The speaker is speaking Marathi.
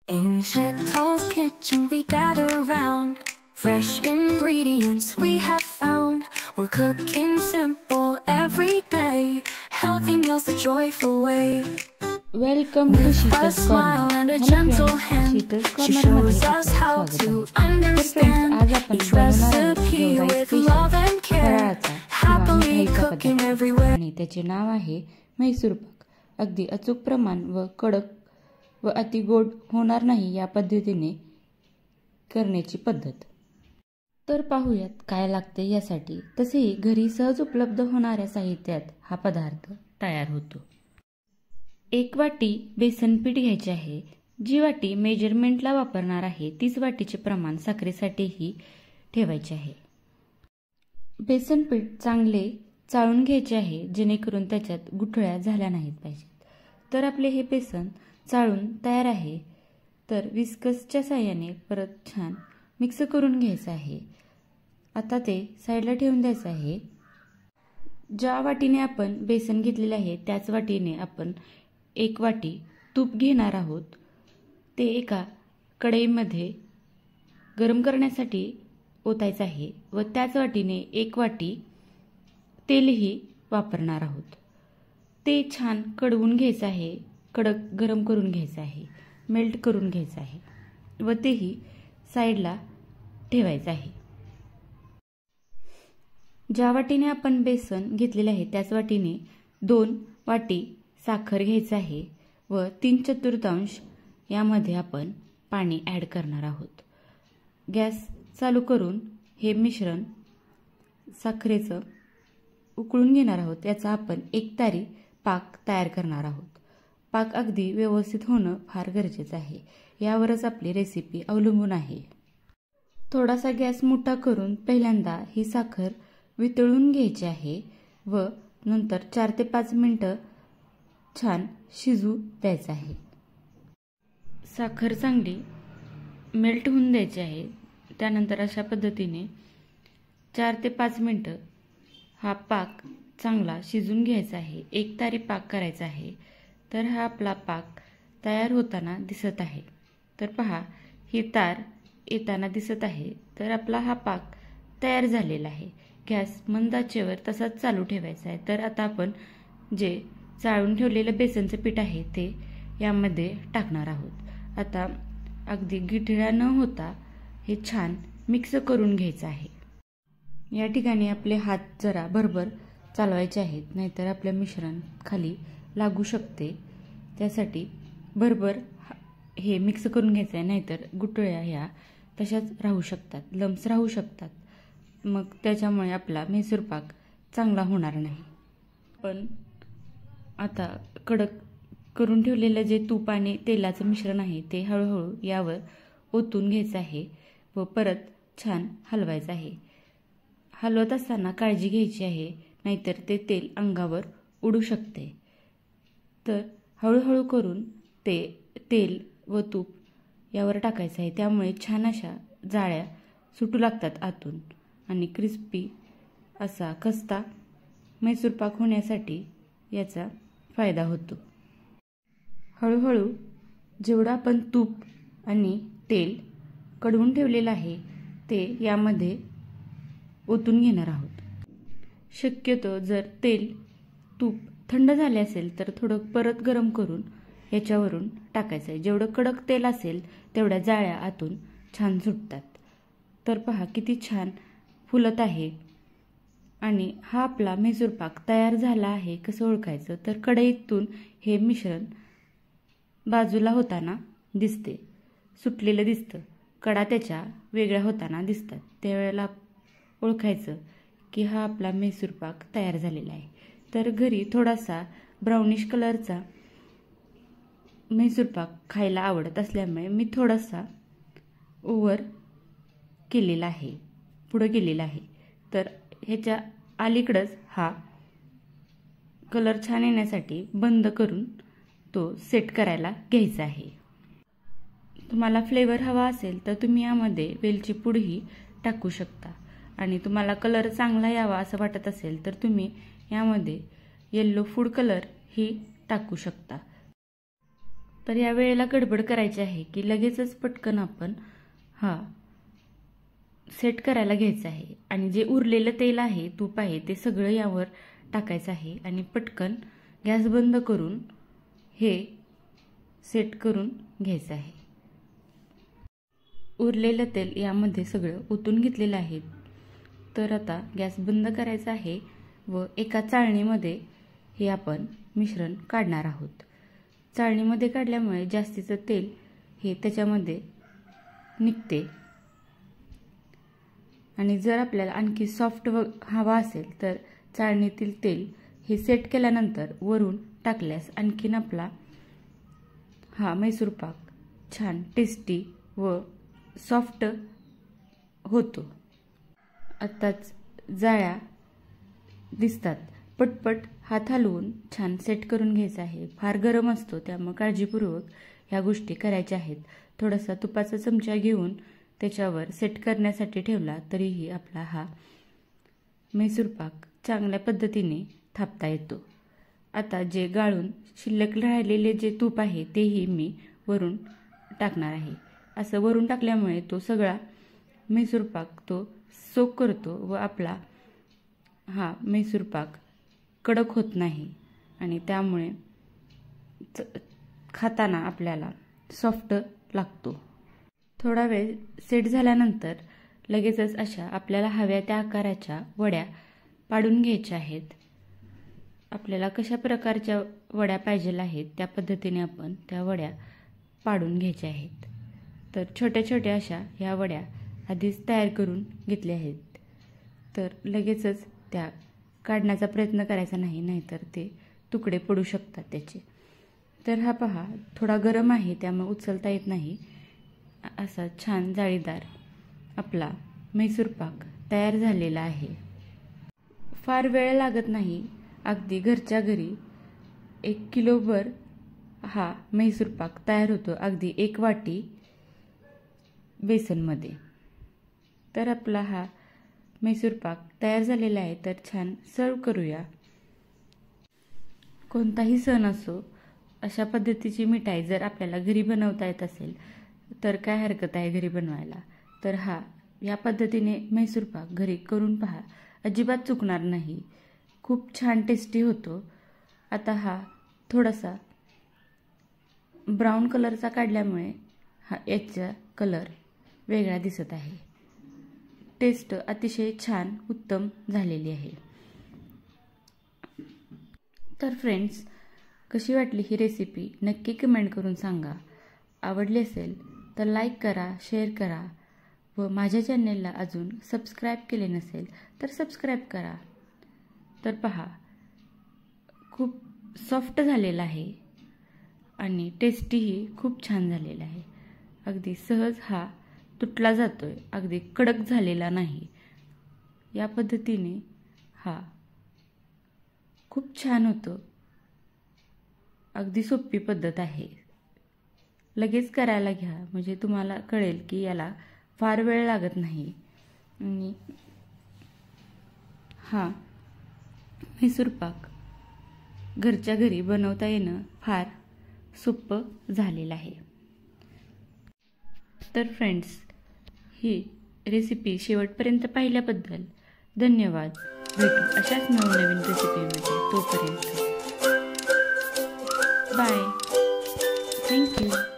In Chet's kitchen we gather around. Fresh ingredients we have found. We're cooking simple every day. Healthy meals the joyful way. Welcome to With a Sheetals smile Corner. and a Hello gentle friends, hand, Sheetals she Corner shows मध्ये us आपले how स्वागत to आहे. understand आज आपण each बनवणार आहोत recipe जेवढा with special love and care. फराळाचा किंवा Happily मिठाईचा cooking पदार्थ everywhere. आणि त्याचे नाव आहे म्हैसूर पाक. अगदी अचूक प्रमाण व कडक व अति गोड होणार नाही या पद्धतीने करण्याची पद्धत. तर पाहूयात काय लागते यासाठी. तसेही घरी सहज उपलब्ध होणाऱ्या साहित्यात हा पदार्थ तयार होतो. 1 वाटी बेसन पीठ घ्यायचे आहे. जी वाटी मेजरमेंटला वापरणार आहे तीच वाटीचे प्रमाण साखरेसाठीही ठेवायचे आहे. बेसन पीठ चांगले चाळून घ्यायचे आहे जेणेकरून त्याच्यात गुठळ्या झाल्या नाहीत पाहिजेत. तर आपले हे बेसन चाळून तयार आहे. तर विस्कसच्या साहाय्याने परत छान मिक्स करून घ्यायचं आहे. आता ते साईडला ठेवून द्यायचं आहे. ज्या वाटीने आपण बेसन घेतलेले आहे त्याच वाटीने आपण 1 वाटी तूप घेणार आहोत. ते एका कढईमध्ये गरम करण्यासाठी ओतायचं आहे व त्याच वाटीने 1 वाटी तेलही वापरणार आहोत. ते छान कडवून घ्यायचं आहे, कडक गरम करून घ्यायचं आहे, मेल्ट करून घ्यायचं आहे व तेही साईडला ठेवायचं आहे. ज्या वाटीने आपण बेसन घेतलेले आहे त्याच वाटीने 2 वाटी साखर घ्यायचं आहे व 3/4 यामध्ये आपण पाणी ॲड करणार आहोत. गॅस चालू करून हे मिश्रण साखरेचं उकळून घेणार आहोत. याचा आपण एकतारी पाक तयार करणार आहोत. पाक अगदी व्यवस्थित होणं फार गरजेचं आहे. यावरच आपली रेसिपी अवलंबून आहे. थोडासा गॅस मोठा करून पहिल्यांदा ही साखर वितळून घ्यायची आहे व नंतर 4 ते 5 मिनिटं छान शिजू द्यायचं आहे. साखर चांगली मेल्ट होऊन द्यायची आहे. त्यानंतर अशा पद्धतीने 4 ते 5 मिनिटं हा पाक चांगला शिजून घ्यायचा आहे. एकतारी पाक करायचा आहे. तर हा आपला पाक तयार होताना दिसत आहे. तर पहा ही तार येताना दिसत आहे. तर आपला हा पाक तयार झालेला आहे. गॅस मंद आचेवर तसाच चालू ठेवायचा आहे. तर आता आपण जे चाळून ठेवलेलं बेसनचं पीठ आहे ते यामध्ये टाकणार आहोत. आता अगदी गिठळ्या न होता हे छान मिक्स करून घ्यायचं आहे. या ठिकाणी आपले हात जरा भरभर चालवायचे आहेत, नाहीतर आपलं मिश्रण खाली लागू शकते. त्यासाठी भरभर हे मिक्स करून घ्यायचं आहे, नाहीतर गुठळ्या ह्या तशाच राहू शकतात, लम्स राहू शकतात. मग त्याच्यामुळे आपला म्हैसूर पाक चांगला होणार नाही. पण आता कडक करून ठेवलेलं जे तूप आणि तेलाचं मिश्रण आहे ते हळूहळू यावर ओतून घ्यायचं आहे व परत छान हलवायचं आहे. हलवत असताना काळजी घ्यायची आहे, नाहीतर ते तेल अंगावर उडू शकते. तर हळूहळू करून ते तेल व तूप यावर टाकायचं आहे. त्यामुळे छान अशा जाळ्या सुटू लागतात आतून आणि क्रिस्पी असा खस्ता म्हैसूर पाक होण्यासाठी याचा फायदा होतो. हळूहळू जेवढं आपण तूप आणि तेल कडवून ठेवलेलं आहे ते यामध्ये ओतून घेणार आहोत. शक्यतो जर तेल तूप थंड झाले असेल तर थोडं परत गरम करून याच्यावरून टाकायचं आहे. जेवढं कडक तेल असेल तेवढ्या जाळ्या आतून छान सुटतात. तर पहा किती छान फुलत आहे. आणि हा आपला म्हैसूर पाक तयार झाला आहे कसं ओळखायचं, तर कढईतून हे मिश्रण बाजूला होताना दिसते, सुटलेलं दिसतं, कडा त्याच्या वेगळ्या होताना दिसतात. त्यावेळेला ओळखायचं की हा आपला म्हैसूर पाक तयार झालेला आहे. तर घरी थोडासा ब्राउनिश कलरचा म्हैसूर पाक खायला आवडत असल्यामुळे मी थोडासा ओव्हर केलेला आहे, पुढं केलेला आहे. तर ह्याच्या अलीकडंच हा कलर छान येण्यासाठी बंद करून तो सेट करायला घ्यायचा आहे. तुम्हाला फ्लेवर हवा असेल तर तुम्ही यामध्ये वेलची पूडही टाकू शकता. आणि तुम्हाला कलर चांगला यावा असं वाटत असेल तर तुम्ही यामध्ये येलो फूड कलर ही टाकू शकता. तर या वेळेला गडबड करायची आहे की लगेचच पटकन आपण सेट करायला घ्यायचं आहे आणि जे उरलेलं तेल आहे, तूप आहे, ते सगळं यावर टाकायचं आहे आणि पटकन गॅस बंद करून हे सेट करून घ्यायचं आहे. उरलेलं तेल यामध्ये सगळं ओतून घेतलेलं आहे. तर आता गॅस बंद करायचा आहे व एका चाळणीमध्ये हे आपण मिश्रण काढणार आहोत. चाळणीमध्ये काढल्यामुळे जास्तीचं तेल हे त्याच्यामध्ये निघते आणि जर आपल्याला आणखी सॉफ्ट हवा असेल तर चाळणीतील तेल हे सेट केल्यानंतर वरून टाकल्यास आणखीन आपला मैसूर पाक छान टेस्टी व सॉफ्ट होतो. आताच जाळ्या दिसतात. पटपट हात हलवून छान सेट करून घ्यायचा आहे. फार गरम असतो त्यामुळे काळजीपूर्वक ह्या गोष्टी करायच्या आहेत. थोडासा तुपाचा चमचा घेऊन त्याच्यावर सेट करण्यासाठी ठेवला तरीही आपला मैसूर पाक चांगल्या पद्धतीने थापता येतो. आता जे गाळून शिल्लक राहिलेले जे तूप आहे तेही मी वरून टाकणार आहे. असं वरून टाकल्यामुळे तो सगळा मैसूर पाक तो सोक करतो व आपला मैसूर पाक कडक होत नाही आणि त्यामुळे खाताना आपल्याला सॉफ्ट लागतो. थोडा वेळ सेट झाल्यानंतर लगेचच अशा आपल्याला हव्या त्या आकाराच्या वड्या पाडून घ्यायच्या आहेत. आपल्याला कशा प्रकारच्या वड्या पाहिजे आहेत त्या पद्धतीने आपण त्या वड्या पाडून घ्यायच्या आहेत. तर छोट्या छोट्या अशा ह्या वड्या आधीच तयार करून घेतल्या आहेत. तर लगेचच त्या काढण्याचा प्रयत्न करायचा नाही, नाहीतर ते तुकडे पडू शकतात त्याचे. तर पहा थोडा गरम आहे त्यामुळे उचलता येत नाही. असा छान जाळीदार आपला मैसूर पाक तयार झालेला आहे. फार वेळ लागत नाही. अगदी घरच्या घरी 1 किलोभर मैसूर पाक तयार होतो, अगदी 1 वाटी बेसनमध्ये. तर आपला मैसूर पाक तयार झालेला आहे. तर छान सर्व करूया. कोणताही सण असो, अशा पद्धतीची मिठाई जर आपल्याला घरी बनवता येत असेल तर काय हरकत आहे घरी बनवायला. तर या पद्धतीने मैसूर पाक घरी करून पहा, अजिबात चुकणार नाही. खूप छान टेस्टी होतो. आता थोडासा ब्राऊन कलरचा काढल्यामुळे याचा कलर वेगळा दिसत आहे. टेस्ट अतिशय छान उत्तम झालेली आहे. तर फ्रेंड्स, कशी वाटली ही रेसिपी नक्की कमेंट करून सांगा. आवडली असेल तर लाईक करा, शेअर करा व माझ्या चॅनेलला अजून सबस्क्राईब केले नसेल तर सबस्क्राईब करा. तर पहा खूप सॉफ्ट झालेला आहे आणि टेस्टीही खूप छान झालेला आहे. अगदी सहज तुटला जातोय, अगदी कडक झालेला नाही. या पद्धतीने खूप छान होतो. अगदी सोपी पद्धत आहे. लगेच करायला घ्या म्हणजे तुम्हाला कळेल की याला फार वेळ लागत नाही. आणि मैसूर पाक घरच्या घरी बनवता येणं फार सोपं झालेलं आहे. तर फ्रेंड्स, ही रेसिपी शेवटपर्यंत पाहिल्याबद्दल धन्यवाद. भेटू अशाच नवनवीन रेसिपीमध्ये. तोपर्यंत बाय. थँक्यू.